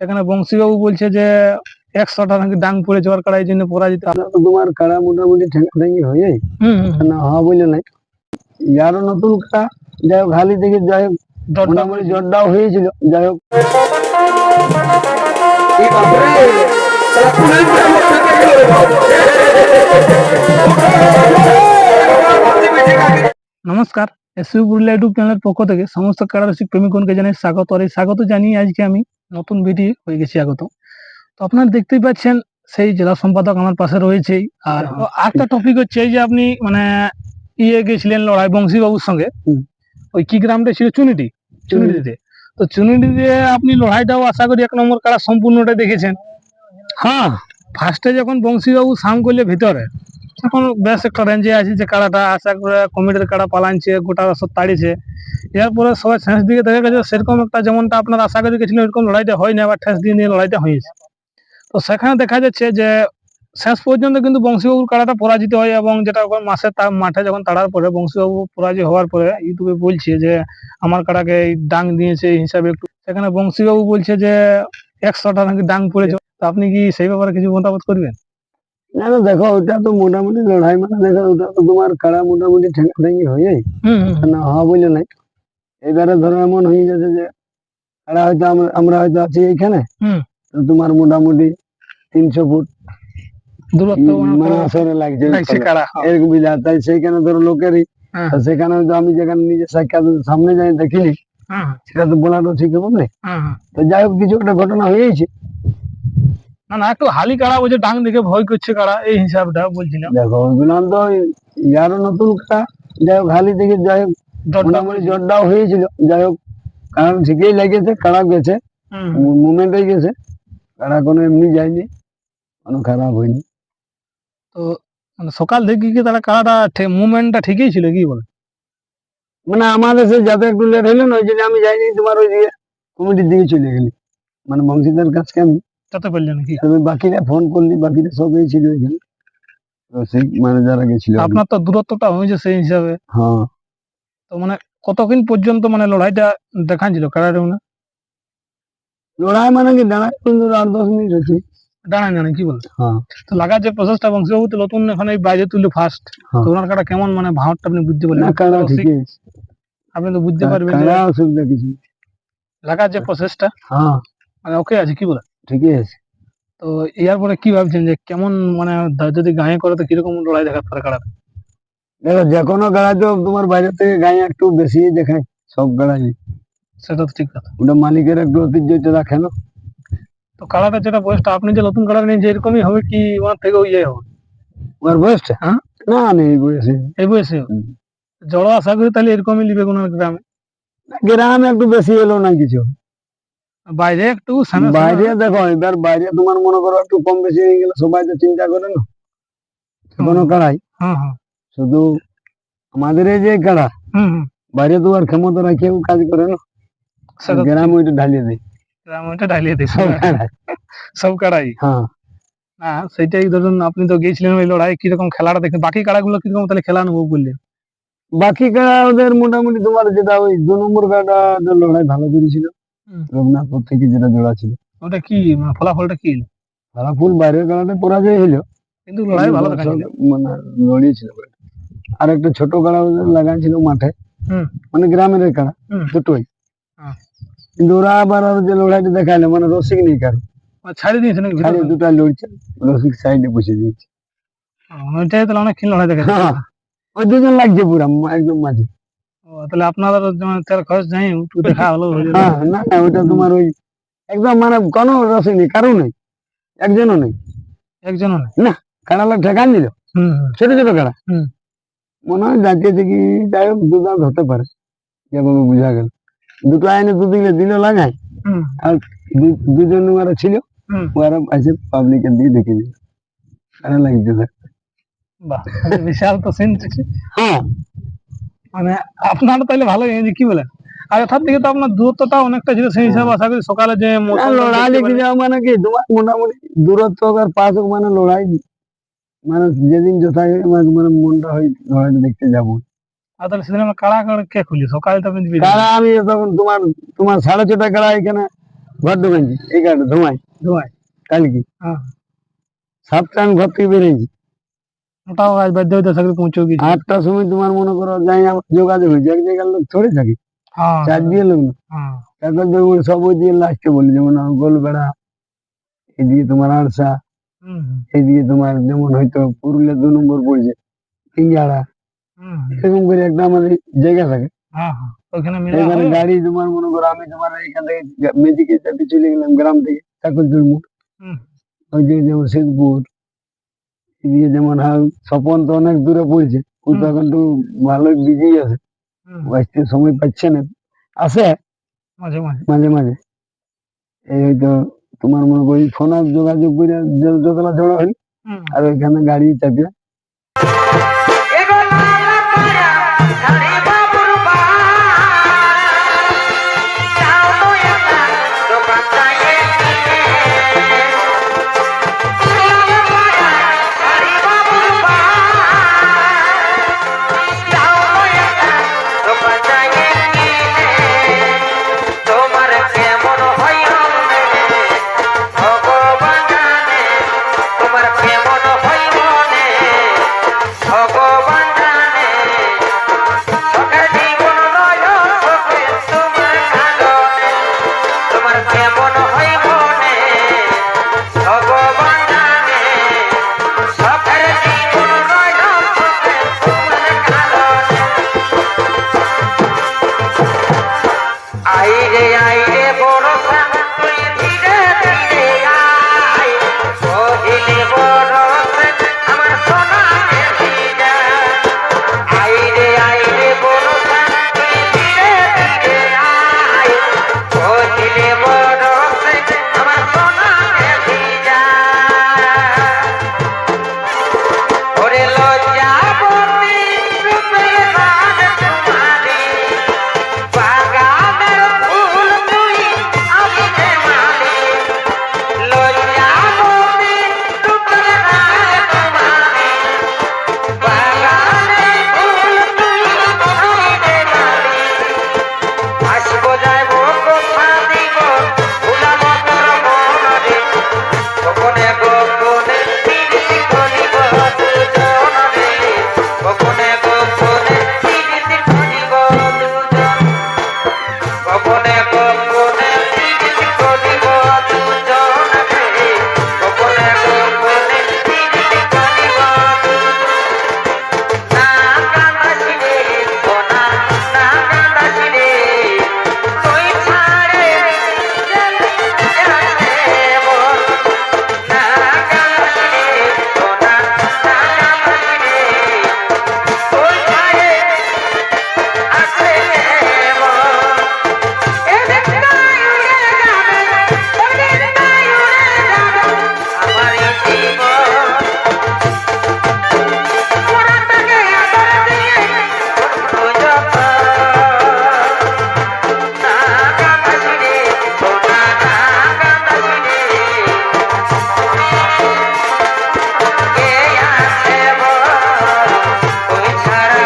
সেখানে বংশীবাবু বলছে যে 100টা নাকি ডাং পড়ে যাওয়ার কাড়া এই জন্য পরাজিত। তো তোমার কাড়া মোটামুটি ঠেঙ্গি হয়ে না হওয়া বলে নাই, ইয়ারও নতুন কাড়া যাই হোক হালি থেকে যাই হোক মোটামুটি জটটাও হয়েছিল, যাই হোক নমস্কার, এসইউ পুরুলিয়া ইউটিউব চ্যানেলের পক্ষ থেকে সমস্ত কাড়ারসিক প্রেমিকগণকে জানাই স্বাগত। আর এই স্বাগত জানিয়ে আজকে আমি নতুন ভিডিও হয়ে গেছি আগত। তো আপনারা দেখতেই পাচ্ছেন সেই জেলা সম্পাদক আমার পাশে রয়েছেই। আর একটা টপিক হচ্ছে এই যে আপনি মানে গেছিলেন লড়াই বংশীবাবুর সঙ্গে, ওই কি গ্রামটা ছিল চুনিটিতে। তো চুনিটিতে আপনি লড়াইটাও আশা করি 1 নম্বর কাড়া সম্পূর্ণটা দেখেছেন। হ্যাঁ, ফার্স্টে যখন বংশীবাবু সাম করলে ভিতরে, তখন বেশ একটা রেঞ্জে আছে যে কাড়াটা আশা করে কমিটির কাড়া পালানছে, গোটা রসদ তাড়িয়েছে। এরপরে সবাই শেষ দিকে দেখা গেছে সেরকম একটা যেমনটা আপনার আশা করে গেছিলেন ওইরকম লড়াইটা হয় না, আবার ঠেস দিয়ে নিয়ে লড়াইটা হয়েছে। তো সেখানে দেখা যাচ্ছে যে শেষ পর্যন্ত কিন্তু বংশীবাবুর কাড়াটা পরাজিত হয়, এবং যেটা মাঠে যখন তাড়ার পরে বংশীবাবু পরাজয় হওয়ার পরে ইউটিউবে বলছে যে আমার কাড়াকে এই ডাং দিয়েছে এই হিসাবে একটু। সেখানে বংশীবাবু বলছে যে 100টা নাকি ডাং পড়েছে। তো আপনি কি সেই ব্যাপারে কিছু মতামত করবেন? না না, দেখো ওটা তো মোটামুটি লড়াই মানে দেখো ওটা তো তোমার কাড়া মোটামুটি ঠেঙ্গি হয়ে না হওয়া বলে নাই। এবারে ধরো এমন হয়ে যাচ্ছে যে কাড়া হয়তো আমরা হয়তো আছি এইখানে, তো তোমার মোটামুটি 300 ফুট দূরত্ব মানে আসরে লাগছে কাড়া এরকম বুঝলা, তাই সেইখানে ধরো লোকেরই, সেখানে হয়তো আমি যেখানে নিজে সাক্ষাৎ সামনে যাই দেখিনি, সেটা তো বলাটা ঠিক হবে না। তো যাই হোক কিছু একটা ঘটনা হয়েছে। না না, একটু হালি কাড়া বলছে ডাং দেখে ভয় করছে কাড়া, এই হিসাবটা বলছিলাম। দেখো ওইগুলাম তো ইয়ারও নতুন কাড়া, যাই হোক হালি থেকে যাই হোক মোটামুটি জটটাও হয়েছিল, যাই হোক কারণ ঠিকই লেগেছে, কাড়া গেছে মুভমেন্টে গেছে, কাড়া কোনো এমনি যায়নি, কোনো খারাপ হয়নি। তো মানে সকাল থেকে কি তারা কাড়াটা মুভমেন্টটা ঠিকই ছিল কি বলে? মানে আমাদের সে যাতে একটু লেট হইলো না, ওই জন্য আমি যাইনি, তোমার ওই দিকে কমিটির দিকে চলে গেলি, মানে বংশীদার কাছকে আমি যেতে পারলে নাকি? বাকিরা ফোন করলি, বাকিরা সবই ছিল ওইখানে, সেই মানে যারা গেছিল। আপনার তো দূরত্বটা হয়েছে সেই হিসাবে। হ্যাঁ, তো মানে কতক্ষণ পর্যন্ত মানে লড়াইটা দেখাচ্ছিল কাড়াটা? মানে লড়াই মানে কি দাঁড়ায় 8-10 মিনিট হচ্ছে। দাঁড়ায় কি বলে? হ্যাঁ, তো লাগার যে প্রসেসটা বংশীবাবু তো নতুন এখন এই বাইরে তুললো ফার্স্ট, তো ওনার কাড়া কেমন মানে ভাবটা আপনি বুঝতে পারলেন? কাড়া ঠিকই আছে, আপনি তো বুঝতে পারবেন কাড়া অসুবিধা কিছু লাগার যে প্রসেসটা হ্যাঁ মানে ওকে আছে কি বলে? ঠিকই আছে। তো এর পরে কি ভাবছেন যে কেমন মানে যদি গায়ে করে তো কিরকম লড়াই দেখাতে পারে কাড়াটা? দেখো যে কোনো গাড়াই তো তোমার বাইরে থেকে গায়ে একটু বেশি দেখায়, সব গাড়াই। সেটা তো ঠিক কথা, ওটা মালিকের একটু ঐতিহ্যটা রাখে না। তো কাড়াটা যেটা বয়সটা আপনি যে নতুন কাড়া নিয়ে যে এরকমই হবে কি ওনার থেকে ওই হবে? ওর বয়সটা হ্যাঁ না নেই, এই বয়সে এই বয়সে জড়ো আশা করি তাহলে এরকমই লিবে ওনার গ্রামে। গ্রামে একটু বেশি হলো না কিছু, বাইরে একটু বাইরে দেখো এবার বাইরে তোমার মনে করো একটু কম বেশি হয়ে গেলে সবাই তো চিন্তা করে না কোনো কাড়াই। শুধু আমাদের এই যে কাড়া বাইরে তো আর ক্ষমতা রাখে কাজ করে না, গ্রামে ওইটা ঢালিয়ে দেয়, সব কাড়াই। হ্যাঁ সেটাই ধরুন আপনি তো গিয়েছিলেন ওই লড়াই, কিরকম খেলাটা দেখে বাকি কাড়াগুলো কিরকম তাহলে খেলা অনুভব করলেন? বাকি কাড়া ওদের মোটামুটি তোমার যেটা ওই 2 নম্বর কাড়াটা লড়াই ভালো করেছিল, রঘুনাথপুর থেকে যেটা জোড়া ছিল। ওটা কি মানে ফলাফলটা কি? ফলাফল বাইরের কাড়াটা পরাজয় হলো, কিন্তু লড়াই ভালো মানে লড়িয়েছিল। আর একটা ছোট কাড়া লাগাইছিল মাঠে, মানে গ্রামের কাড়া দুটোই, কিন্তু ওরা আবার যে লড়াইটা দেখাইলো মানে রসিক নেই কারো, ছাড়িয়ে দিয়েছে নাকি? দুটা লড়ছে, রসিক সাইডে বসে দিয়েছে, ওইটাই তাহলে অনেক লড়াই দেখা ওই দুজন লাগছে পুরা একদম মাঝে। তাহলে আপনাদের তেল খরচ নাই দেখা হলো? না না, ওটা তোমার ওই একদম মানে কোনো রসিক নেই, কারো নেই, একজনও নেই না। কাড়া লোক ঠেকান দিল, ছোট ছোট কাড়া মনে হয় যাচ্ছে কি, যাই হোক দুদাঁত হতে পারে যেভাবে বোঝা গেল। দুটো আইনে দুদিকে দিল লাগায়, আর দুজন ওরা ছিল ওরা আছে পাবলিকের দিয়ে দেখে দিল, কারা লাগছে। বিশাল তো সিন। হ্যাঁ মানে আপনার তাহলে ভালো কি বলেন? আর তার থেকে তো আপনার দূরত্বটা অনেকটা ছিল, সেই হিসাবে আশা করি সকালে যে লড়াই দেখে যাওয়া মানে কি তোমার মোটামুটি দূরত্ব আর পাশ হোক মানে লড়াই, মানে যেদিন যথাই মানে মনটা হয় লড়াইটা দেখতে যাবো। আর তাহলে সেদিন আমরা কাড়া কে খুলি সকালে তো আপনি? কাড়া আমি তখন তোমার 6:30 কাড়া এখানে ঘর ঢোকাইছি এই কারণে ধোঁয়ায় ধোয়ায়। কালকে হ্যাঁ, 7টা আমি ঘর থেকে বেরিয়েছি। ওটাও আজ বাধ্য হইতে চাকরি পৌঁছেও গেছি। 8টার সময় তোমার মনে করো যাই আমার যোগাযোগ হয়েছে, এক জায়গার লোক থরে থাকে, হ্যাঁ, চার দিয়ে লোক না, হ্যাঁ, তারপর দেখবো সব ওই দিয়ে লাস্টে বলি, যেমন গোলবেড়া, এদিকে তোমার আরসা, হুম, হুম, এদিকে তোমার যেমন হয়তো পুরুলিয়া 2 নম্বর পড়ছে সিঙ্গাড়া, হুম, হুম, এরকম করে একটা আমাদের জায়গা থাকে। হ্যাঁ, হ্যাঁ, ওইখানে মেলা এবারে হয়। গাড়ি তোমার মনে করো আমি তোমার এখান থেকে মেজিকে চাপে চলে গেলাম গ্রাম থেকে চাকরচুর মুখ, হুম, ওই যে যেমন শেখপুর, এদিকে যেমন স্বপন তো অনেক দূরে পড়ছে, ও তো এখন তো ভালোই বিজি আছে, হুম, ও আসতে সময় পাচ্ছে না, আসে মাঝে মাঝে। মাঝে মাঝে। এই হয়তো তোমার মনে করি ফোনে যোগাযোগ করে যতলা জড়ো হইল হুম। আর ওইখানে গাড়ি চাপিয়ে